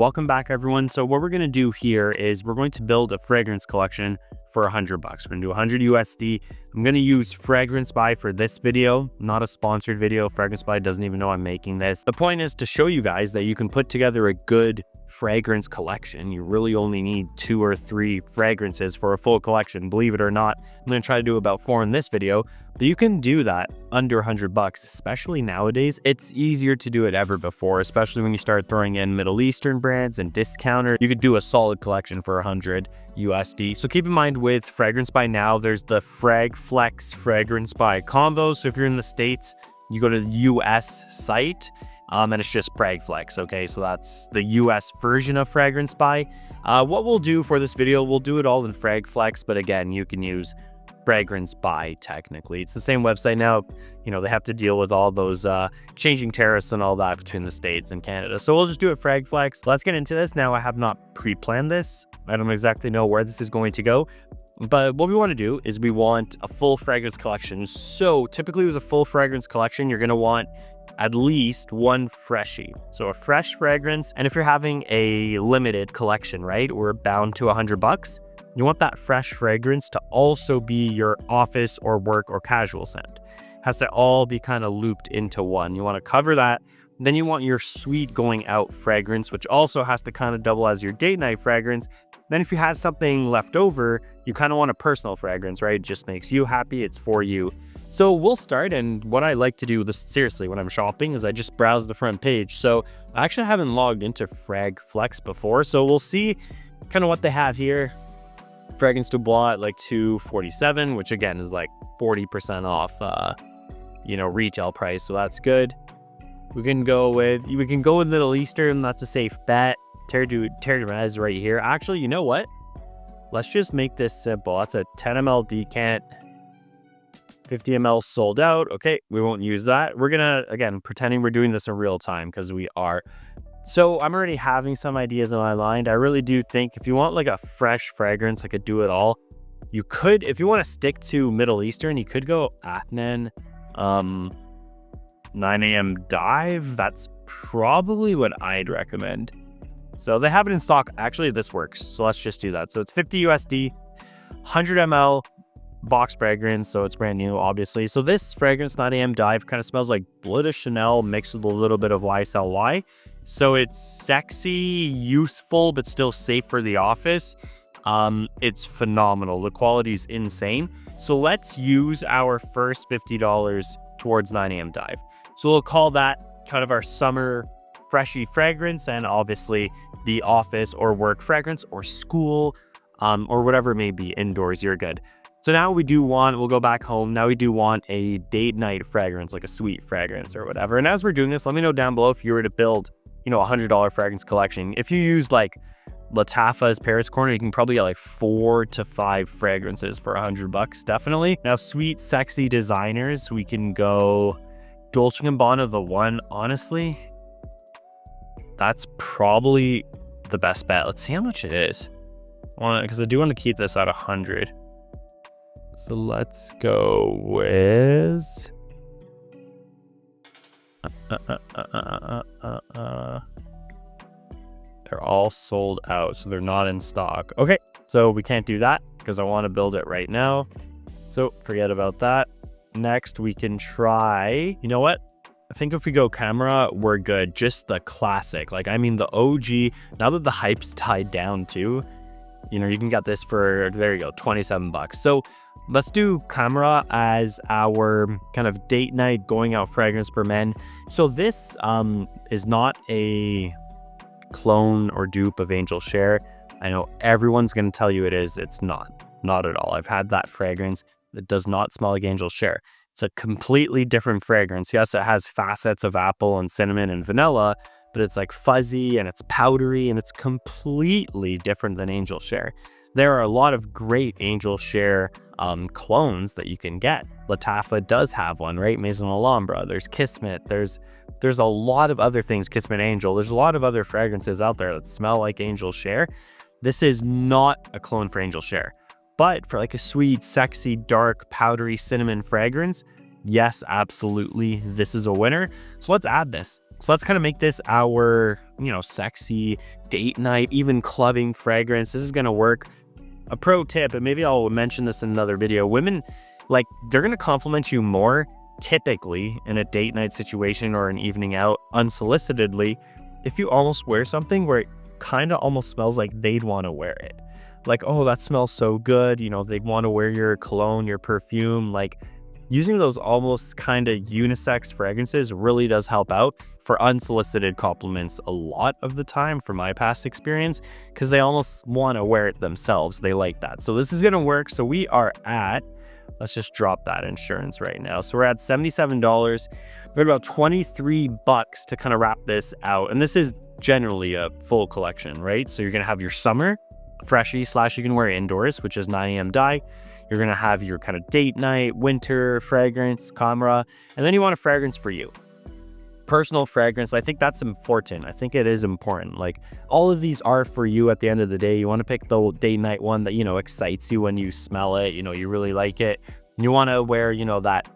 Welcome back, everyone. So what we're going to do here is we're going to build a fragrance collection for $100. We're going to do 100 USD. I'm going to use FRAGRANCEBUY for this video, not a sponsored video. FRAGRANCEBUY doesn't even know I'm making this. The point is to show you guys that you can put together a good fragrance collection. You really only need 2 or 3 fragrances for a full collection. Believe it or not, I'm going to try to do about 4 in this video, but you can do that under $100, especially nowadays. It's easier to do it ever before, especially when you start throwing in Middle Eastern brands and discounter. You could do a solid collection for 100 USD. So keep in mind with FRAGRANCEBUY now, there's the FragFlex FRAGRANCEBUY combos. So if you're in the States, you go to the US site, and it's just FragFlex, okay? So that's the US version of FRAGRANCEBUY. What we'll do for this video, we'll do it all in FragFlex, but again, you can use FRAGRANCEBUY technically. It's the same website now. You know, they have to deal with all those changing tariffs and all that between the States and Canada. So we'll just do it FragFlex. Let's get into this. Now, I have not pre-planned this. I don't exactly know where this is going to go. But what we want to do is we want a full fragrance collection. So typically with a full fragrance collection, you're going to want at least one freshie. So a fresh fragrance. And if you're having a limited collection, right, we're bound to $100. You want that fresh fragrance to also be your office or work or casual scent. It has to all be kind of looped into one. You want to cover that. Then you want your sweet going out fragrance, which also has to kind of double as your date night fragrance. Then if you had something left over, you kind of want a personal fragrance, right? It just makes you happy. It's for you. So we'll start. And what I like to do this seriously when I'm shopping is I just browse the front page. So I actually haven't logged into FragFlex before. So we'll see kind of what they have here. Fragrance du Bois at like $247, which again is like 40% off, retail price. So that's good. We can go with Middle Eastern. That's a safe bet. Terre du Rez right here. Actually, you know what? Let's just make this simple. That's a 10 ml decant. 50 ml sold out. Okay, we won't use that. We're gonna, again, pretending we're doing this in real time because we are. So I'm already having some ideas in my mind. I really do think if you want like a fresh fragrance, like a do it all, you could, if you want to stick to Middle Eastern, you could go Afnan 9 a.m. dive. That's probably what I'd recommend. So they have it in stock. Actually, this works. So let's just do that. So it's 50 USD, 100 ml box fragrance. So it's brand new, obviously. So this fragrance 9 a.m. dive kind of smells like Bleu de Chanel mixed with a little bit of YSL. So it's sexy, useful, but still safe for the office. It's phenomenal. The quality is insane. So let's use our first $50 towards 9 a.m. dive. So we'll call that kind of our summer freshy fragrance, and obviously the office or work fragrance or school or whatever it may be, indoors, you're good. So now we'll go back home. Now we do want a date night fragrance, like a sweet fragrance or whatever. And as we're doing this, let me know down below if you were to build, a $100 fragrance collection. If you use like Lataffa's Paris Corner, you can probably get like 4 to 5 fragrances for $100, definitely. Now, sweet, sexy designers, we can go Dolce & Gabbana The One. Honestly, that's probably the best bet. Let's see how much it is. Because I do want to keep this at 100. So let's go with they're all sold out, so they're not in stock. Okay, so we can't do that because I want to build it right now. So forget about that. Next, we can try, you know what? I think if we go camera, we're good. Just the classic, like, I mean, the OG. Now that the hype's tied down too, you can get this for, there you go, $27. So let's do camera as our kind of date night going out fragrance for men. So this is not a clone or dupe of Angel Share. I know everyone's going to tell you it is. It's not at all. I've had that fragrance. It does not smell like Angel Share. It's a completely different fragrance. Yes, it has facets of apple and cinnamon and vanilla, but it's like fuzzy and it's powdery and it's completely different than Angel Share. There are a lot of great Angel Share clones that you can get. Lataffa does have one, right? Maison Alhambra. There's Kismet. There's a lot of other things. Kismet Angel. There's a lot of other fragrances out there that smell like Angel Share. This is not a clone for Angel Share, but for like a sweet, sexy, dark, powdery cinnamon fragrance, yes, absolutely, this is a winner. So let's add this. So let's kind of make this our, sexy date night, even clubbing fragrance. This is going to work. A pro tip, and maybe I'll mention this in another video, women, like, they're going to compliment you more typically in a date night situation or an evening out unsolicitedly if you almost wear something where it kind of almost smells like they'd want to wear it. Like, oh, that smells so good. They'd want to wear your cologne, your perfume. Like, using those almost kind of unisex fragrances really does help out for unsolicited compliments a lot of the time, from my past experience, because they almost want to wear it themselves. They like that. So this is going to work. So we are at, let's just drop that insurance right now. So we're at $77. We're at about 23 bucks to kind of wrap this out. And this is generally a full collection, right? So you're going to have your summer freshie / you can wear indoors, which is 9 AM dye. You're going to have your kind of date night, winter fragrance, camera, and then you want a fragrance for you. Personal fragrance, I think that's important. I think it is important. Like, all of these are for you at the end of the day. You want to pick the date night one that, excites you when you smell it, you really like it. And you want to wear, that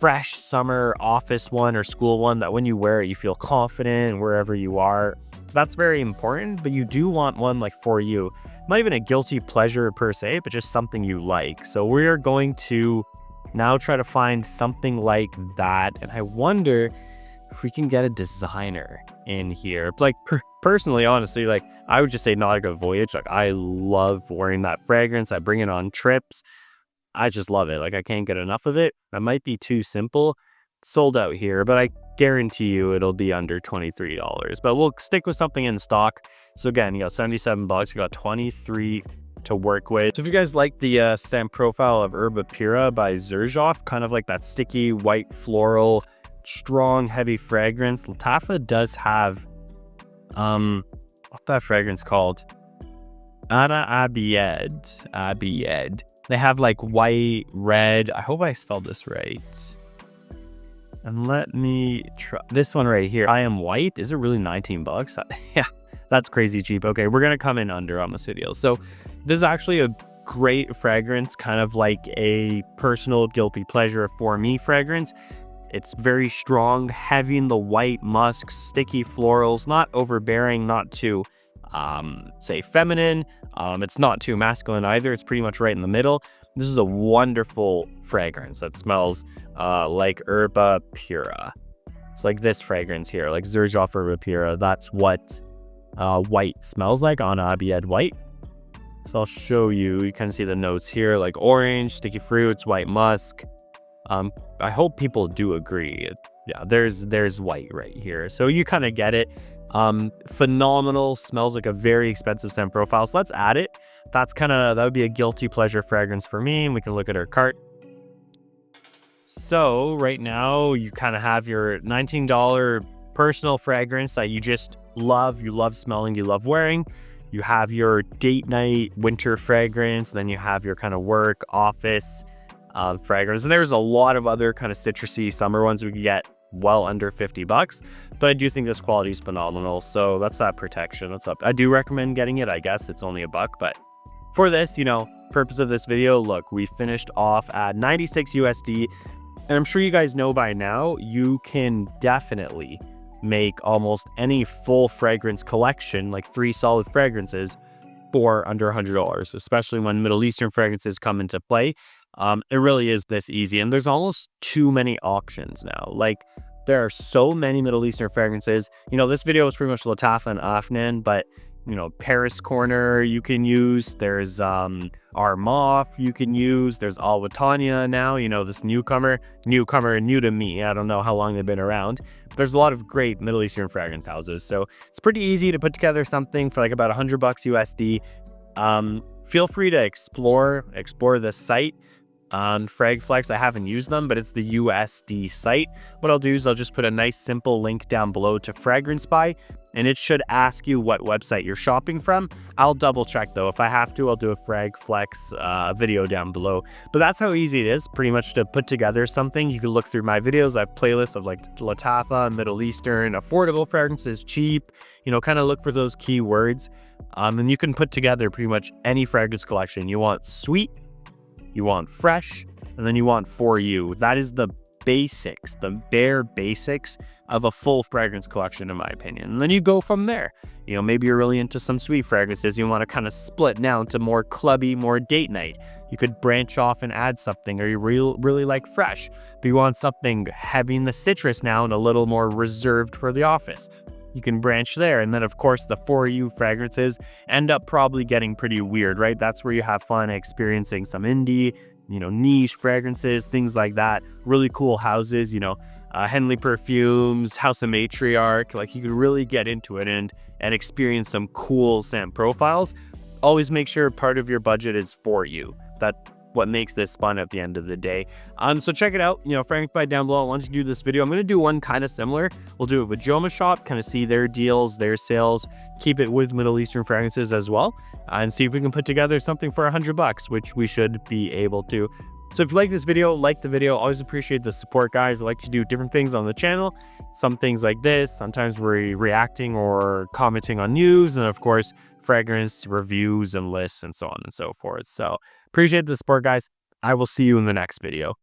fresh summer office one or school one that when you wear it, you feel confident wherever you are. That's very important, but you do want one like for you. Not even a guilty pleasure per se, but just something you like. So we're going to now try to find something like that. And I wonder if we can get a designer in here. Like, personally, honestly, like, I would just say Nautical Voyage. Like, I love wearing that fragrance. I bring it on trips. I just love it. Like, I can't get enough of it. That might be too simple. Sold out here, but I guarantee you it'll be under $23. But we'll stick with something in stock. So again, you got 77 bucks. You got 23 to work with. So if you guys like the scent profile of Herba Pura by Xerjoff, kind of like that sticky white floral, strong heavy fragrance, Lataffa does have what's that fragrance called? Ana Abied. They have like white, red. I hope I spelled this right. And let me try this one right here. I Am White. Is it really 19 bucks? Yeah, that's crazy cheap. Okay, we're gonna come in under on this video. So this is actually a great fragrance, kind of like a personal guilty pleasure for me fragrance. It's very strong, heavy in the white musk, sticky florals, not overbearing, not too say feminine. It's not too masculine either. It's pretty much right in the middle. This is a wonderful fragrance that smells like Herba Pura. It's like this fragrance here, like Xerjoff Herba Pura. That's what white smells like, on Abied white. So I'll show you. You kind of see the notes here, like orange, sticky fruits, white musk. I hope people do agree. Yeah, there's white right here. So you kind of get it. Phenomenal, smells like a very expensive scent profile. So let's add it. That would be a guilty pleasure fragrance for me. And we can look at our cart. So right now you kind of have your $19 personal fragrance that you just love. You love smelling, you love wearing. You have your date night winter fragrance. Then you have your kind of work office fragrance. And there's a lot of other kind of citrusy summer ones we could get well under 50 bucks, but I do think this quality is phenomenal. So that's that protection. That's up. I do recommend getting it. I guess it's only $1, but for this, purpose of this video, look, we finished off at 96 USD, and I'm sure you guys know by now, you can definitely make almost any full fragrance collection, like 3 solid fragrances, for under $100, especially when Middle Eastern fragrances come into play. It really is this easy, and there's almost too many options now. Like, there are so many Middle Eastern fragrances. This video is pretty much Lataffa and Afnan, but Paris Corner you can use. There's Armaf you can use. There's Wataniah now, this newcomer, new to me. I don't know how long they've been around. But there's a lot of great Middle Eastern fragrance houses, so it's pretty easy to put together something for like about $100 USD. Feel free to explore the site on FragFlex. I haven't used them, but it's the USD site. What I'll do is I'll just put a nice simple link down below to FRAGRANCEBUY, and it should ask you what website you're shopping from. I'll double check though. If I have to, I'll do a FragFlex video down below. But that's how easy it is pretty much to put together something. You can look through my videos. I have playlists of like Lataffa, Middle Eastern, affordable fragrances, cheap, kind of look for those keywords. And you can put together pretty much any fragrance collection. You want sweet, you want fresh, and then you want for you. That is the basics, the bare basics of a full fragrance collection, in my opinion. And then you go from there. You know, maybe you're really into some sweet fragrances. You want to kind of split now to more clubby, more date night. You could branch off and add something, or you really like fresh, but you want something heavy in the citrus now and a little more reserved for the office. You can branch there. And then of course the for you fragrances end up probably getting pretty weird, right? That's where you have fun experiencing some indie, you know, niche fragrances, things like that. Really cool houses, you know, Henley Perfumes, House of Matriarch. Like, you could really get into it and experience some cool scent profiles. Always make sure part of your budget is for you. That's what makes this fun at the end of the day. So check it out, you know, FRAGRANCEBUY down below. Once you do this video, I'm going to do one kind of similar. We'll do it with Joma Shop, kind of see their deals, their sales, keep it with Middle Eastern fragrances as well, and see if we can put together something for $100, which we should be able to. So if you like this video, like the video. Always appreciate the support, guys. I like to do different things on the channel. Some things like this. Sometimes we're reacting or commenting on news, and of course, fragrance reviews and lists and so on and so forth. So appreciate the support, guys. I will see you in the next video.